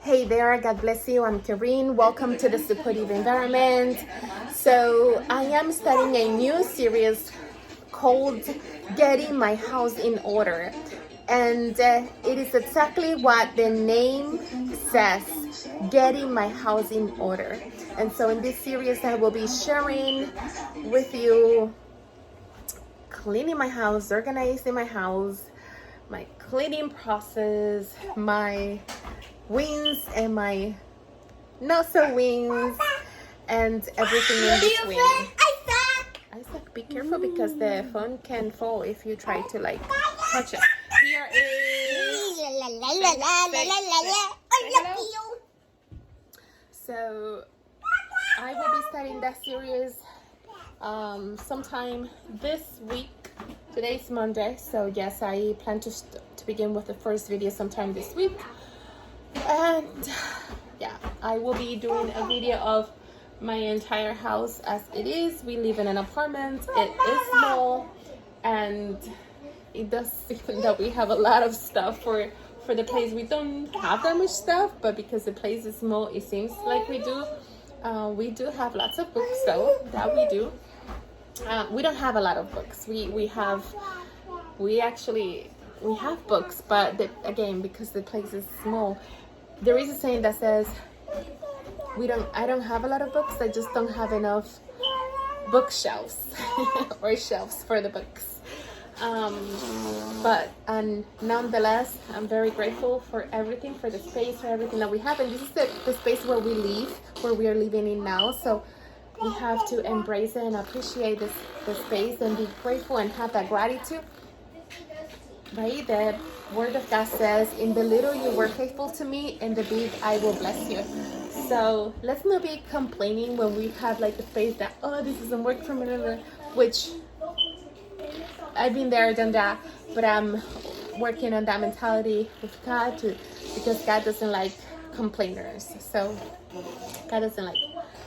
Hey there, God bless you. I'm Karine. Welcome to the Supportive Environment. So, I am starting a new series called Getting My House in Order. And it is exactly what the name says, Getting My House in Order. And so, in this series, I will be sharing with you cleaning my house, organizing my house, my cleaning process, my wins and my not so wins, and everything in between. Isaac, be careful because the phone can fall if you try to like touch it. Here is so I will be starting that series sometime this week. Today's Monday, so yes, I plan to begin with the first video sometime this week. And yeah, I will be doing a video of my entire house as it is. We live in an apartment. It is small, and it does seem that we have a lot of stuff for the place. We don't have that much stuff, but because the place is small, it seems like we do. We do have lots of books, though. That we do. We don't have a lot of books. We have books, but again, because the place is small, there is a saying that says I don't have a lot of books, I just don't have enough bookshelves or shelves for the books. But nonetheless, I'm very grateful for everything, for the space, for everything that we have. And this is the space where we live, where we are living in now. So we have to embrace it and appreciate the space and be grateful and have that gratitude. Right? The word of God says, in the little you were faithful to me, in the big I will bless you. So let's not be complaining when we have like the faith that, oh, this doesn't work for me, which I've been there, done that, but I'm working on that mentality with God because God doesn't like complainers. So God doesn't like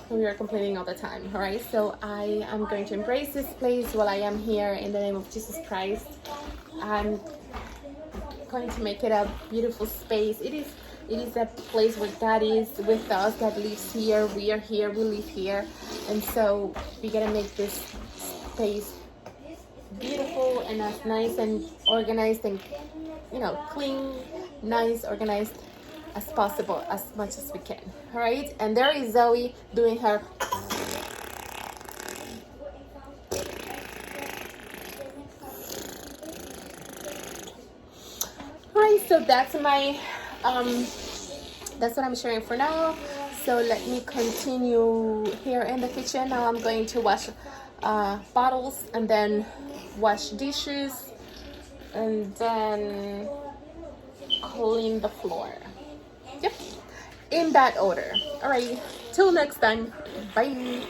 when we are complaining all the time, all right? So I am going to embrace this place while I am here in the name of Jesus Christ. I'm going to make it a beautiful space. It is a place where God is with us. God lives here. We are here. We live here. And so we gotta make this space beautiful and as nice and organized and clean, nice, organized as possible, as much as we can. All right. And there is Zoe doing her. Alright, so that's my that's what I'm sharing for now. So let me continue here in the kitchen. Now I'm going to wash bottles and then wash dishes and then clean the floor. Yep, in that order. Alright, till next time. Bye.